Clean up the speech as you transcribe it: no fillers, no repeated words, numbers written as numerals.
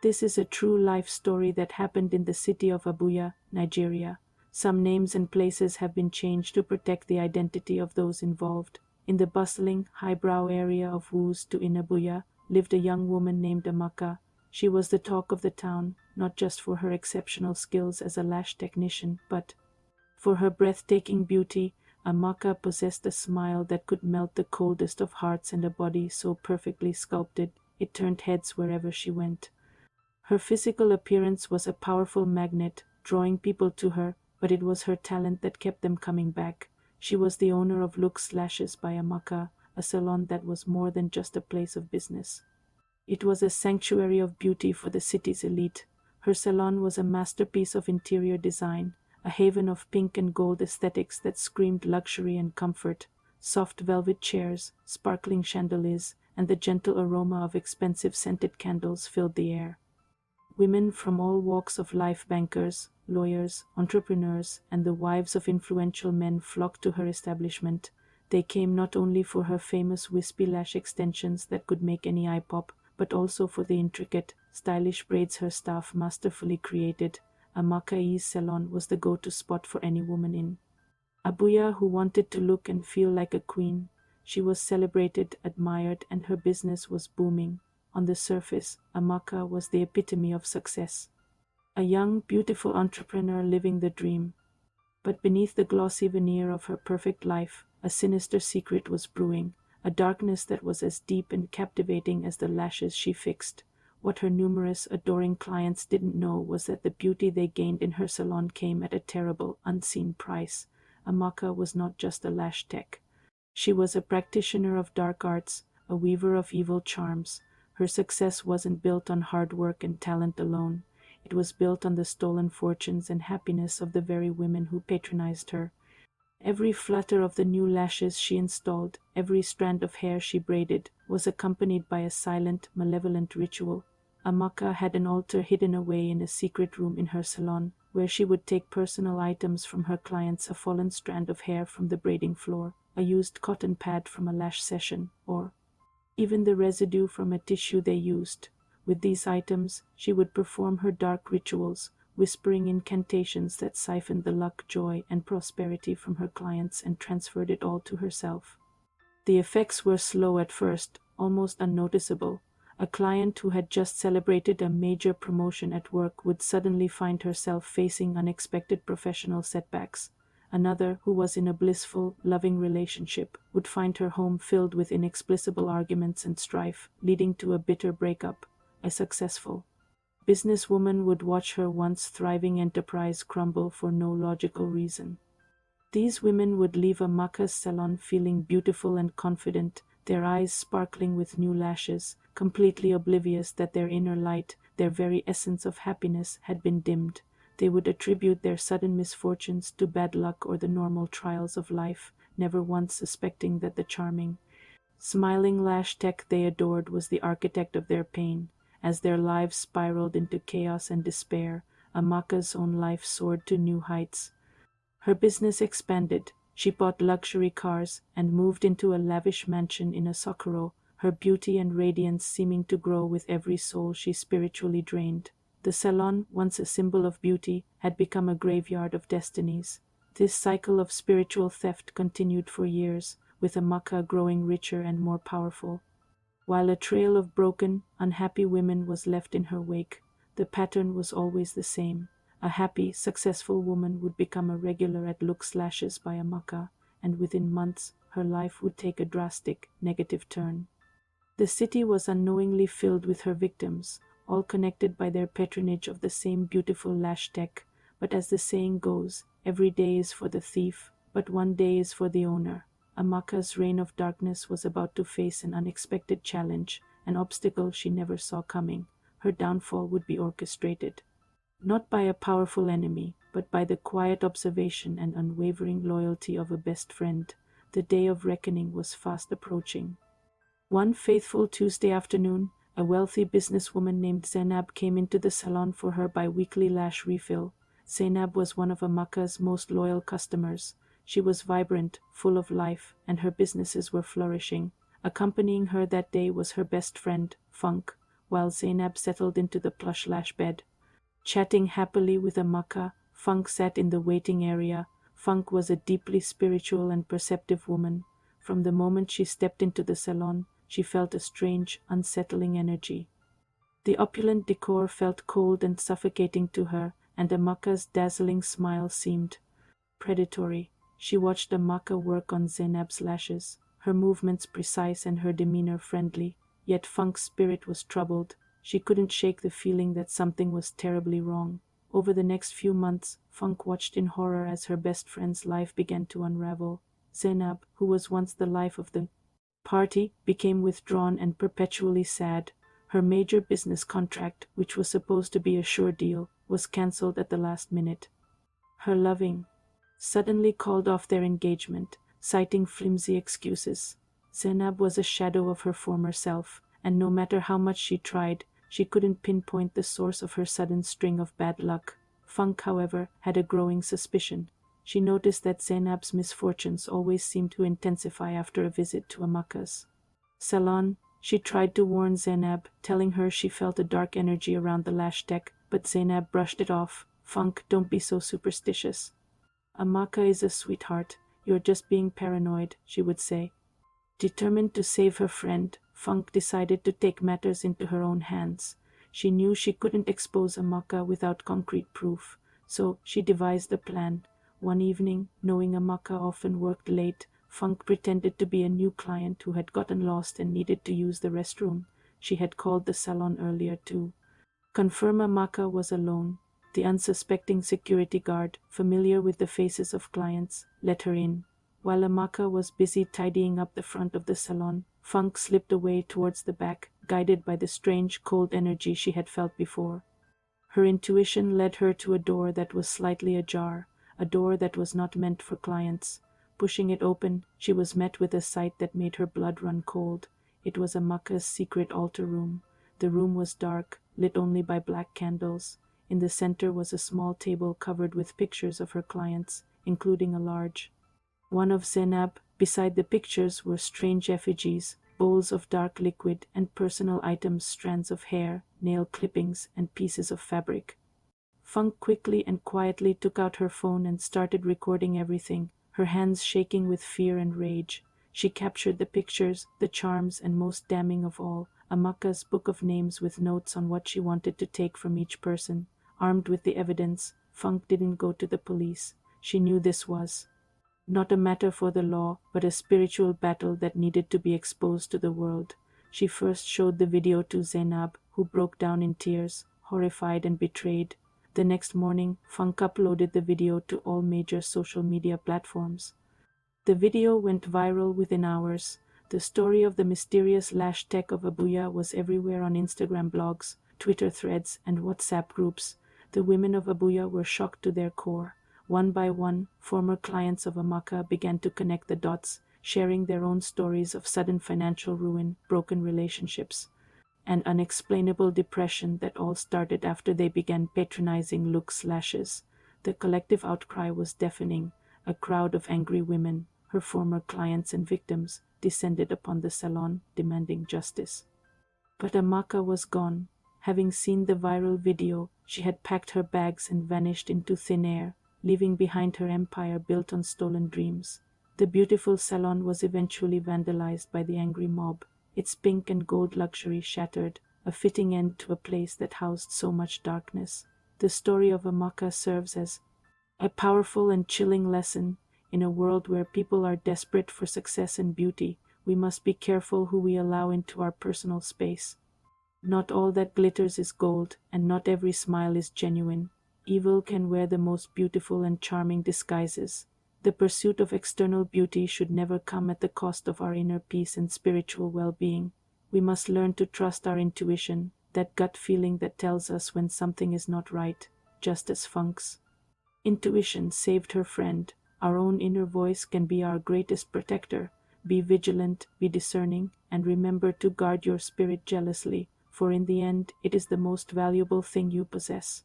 This is a true life story that happened in the city of Abuja, Nigeria. Some names and places have been changed to protect the identity of those involved. In the bustling, highbrow area of Wus to in Abuja lived a young woman named Amaka. She was the talk of the town, not just for her exceptional skills as a lash technician, but for her breathtaking beauty. Amaka possessed a smile that could melt the coldest of hearts and a body so perfectly sculpted it turned heads wherever she went. Her physical appearance was a powerful magnet, drawing people to her, but it was her talent that kept them coming back. She was the owner of Looks Lashes by Amaka, a salon that was more than just a place of business. It was a sanctuary of beauty for the city's elite. Her salon was a masterpiece of interior design, a haven of pink and gold aesthetics that screamed luxury and comfort. Soft velvet chairs, sparkling chandeliers, and the gentle aroma of expensive scented candles filled the air. Women from all walks of life, bankers, lawyers, entrepreneurs, and the wives of influential men flocked to her establishment. They came not only for her famous wispy lash extensions that could make any eye pop, but also for the intricate, stylish braids her staff masterfully created. Amakai's salon was the go-to spot for any woman in Abuja who wanted to look and feel like a queen. She was celebrated, admired, and her business was booming. On the surface, Amaka was the epitome of success. A young, beautiful entrepreneur living the dream. But beneath the glossy veneer of her perfect life, a sinister secret was brewing, a darkness that was as deep and captivating as the lashes she fixed. What her numerous, adoring clients didn't know was that the beauty they gained in her salon came at a terrible, unseen price. Amaka was not just a lash tech. She was a practitioner of dark arts, a weaver of evil charms. Her success wasn't built on hard work and talent alone. It was built on the stolen fortunes and happiness of the very women who patronized her. Every flutter of the new lashes she installed, every strand of hair she braided, was accompanied by a silent, malevolent ritual. Amaka had an altar hidden away in a secret room in her salon, where she would take personal items from her clients: a fallen strand of hair from the braiding floor, a used cotton pad from a lash session, or even the residue from a tissue they used. With these items, she would perform her dark rituals, whispering incantations that siphoned the luck, joy, and prosperity from her clients and transferred it all to herself. The effects were slow at first, almost unnoticeable. A client who had just celebrated a major promotion at work would suddenly find herself facing unexpected professional setbacks. Another, who was in a blissful, loving relationship, would find her home filled with inexplicable arguments and strife, leading to a bitter breakup. A successful businesswoman would watch her once thriving enterprise crumble for no logical reason. These women would leave Amaka's salon feeling beautiful and confident, their eyes sparkling with new lashes, completely oblivious that their inner light, their very essence of happiness, had been dimmed. They would attribute their sudden misfortunes to bad luck or the normal trials of life, never once suspecting that the charming, smiling lash tech they adored was the architect of their pain. As their lives spiraled into chaos and despair, Amaka's own life soared to new heights. Her business expanded. She bought luxury cars and moved into a lavish mansion in a Socorro, her beauty and radiance seeming to grow with every soul she spiritually drained. The salon, once a symbol of beauty, had become a graveyard of destinies. This cycle of spiritual theft continued for years, with Amaka growing richer and more powerful. While a trail of broken, unhappy women was left in her wake, the pattern was always the same. A happy, successful woman would become a regular at Looks Lashes by Amaka, and within months her life would take a drastic, negative turn. The city was unknowingly filled with her victims, all connected by their patronage of the same beautiful lash tech. But as the saying goes, every day is for the thief, but one day is for the owner. Amaka's reign of darkness was about to face an unexpected challenge, an obstacle she never saw coming. Her downfall would be orchestrated, not by a powerful enemy, but by the quiet observation and unwavering loyalty of a best friend. The day of reckoning was fast approaching. One faithful Tuesday afternoon, a wealthy businesswoman named Zainab came into the salon for her bi-weekly lash refill. Zainab was one of Amaka's most loyal customers. She was vibrant, full of life, and her businesses were flourishing. Accompanying her that day was her best friend, Funk, while Zainab settled into the plush Lash bed. Chatting happily with Amaka, Funk sat in the waiting area. Funk was a deeply spiritual and perceptive woman. From the moment she stepped into the salon, she felt a strange, unsettling energy. The opulent decor felt cold and suffocating to her, and Amaka's dazzling smile seemed predatory. She watched Amaka work on Zainab's lashes, her movements precise and her demeanor friendly, yet Funk's spirit was troubled. She couldn't shake the feeling that something was terribly wrong. Over the next few months, Funk watched in horror as her best friend's life began to unravel. Zainab, who was once the life of the party, became withdrawn and perpetually sad. Her major business contract, which was supposed to be a sure deal, was cancelled at the last minute. Her loving suddenly called off their engagement, citing flimsy excuses. Zainab was a shadow of her former self, and no matter how much she tried, she couldn't pinpoint the source of her sudden string of bad luck. Funk, however, had a growing suspicion. She noticed that Zainab's misfortunes always seemed to intensify after a visit to Amaka's salon. She tried to warn Zainab, telling her she felt a dark energy around the lash tech, but Zainab brushed it off. Funk, don't be so superstitious. Amaka is a sweetheart. You're just being paranoid, she would say. Determined to save her friend, Funk decided to take matters into her own hands. She knew she couldn't expose Amaka without concrete proof, so she devised a plan. One evening, knowing Amaka often worked late, Funk pretended to be a new client who had gotten lost and needed to use the restroom. She had called the salon earlier to confirm Amaka was alone. The unsuspecting security guard, familiar with the faces of clients, let her in. While Amaka was busy tidying up the front of the salon, Funk slipped away towards the back, guided by the strange, cold energy she had felt before. Her intuition led her to a door that was slightly ajar, a door that was not meant for clients. Pushing it open, she was met with a sight that made her blood run cold. It was Amaka's secret altar room. The room was dark, lit only by black candles. In the center was a small table covered with pictures of her clients, including a large one of Zainab. Beside the pictures were strange effigies, bowls of dark liquid, and personal items, strands of hair, nail clippings, and pieces of fabric. Funk quickly and quietly took out her phone and started recording everything, her hands shaking with fear and rage. She captured the pictures, the charms, and most damning of all, Amaka's book of names with notes on what she wanted to take from each person. Armed with the evidence, Funk didn't go to the police. She knew this was not a matter for the law, but a spiritual battle that needed to be exposed to the world. She first showed the video to Zainab, who broke down in tears, horrified and betrayed. The next morning, Funk uploaded the video to all major social media platforms. The video went viral within hours. The story of the mysterious lash tech of Abuja was everywhere on Instagram blogs, Twitter threads, and WhatsApp groups. The women of Abuja were shocked to their core. One by one, former clients of Amaka began to connect the dots, sharing their own stories of sudden financial ruin, broken relationships, and unexplainable depression that all started after they began patronizing looks lashes. The collective outcry was deafening. A crowd of angry women, her former clients and victims, descended upon the salon, demanding justice. But Amaka was gone. Having seen the viral video, she had packed her bags and vanished into thin air, leaving behind her empire built on stolen dreams. The beautiful salon was eventually vandalized by the angry mob, its pink and gold luxury shattered, a fitting end to a place that housed so much darkness. The story of Amaka serves as a powerful and chilling lesson. In a world where people are desperate for success and beauty, we must be careful who we allow into our personal space. Not all that glitters is gold, and not every smile is genuine. Evil can wear the most beautiful and charming disguises. The pursuit of external beauty should never come at the cost of our inner peace and spiritual well-being. We must learn to trust our intuition, that gut feeling that tells us when something is not right, just as Funk's intuition saved her friend. Our own inner voice can be our greatest protector. Be vigilant, be discerning, and remember to guard your spirit jealously, for in the end, it is the most valuable thing you possess.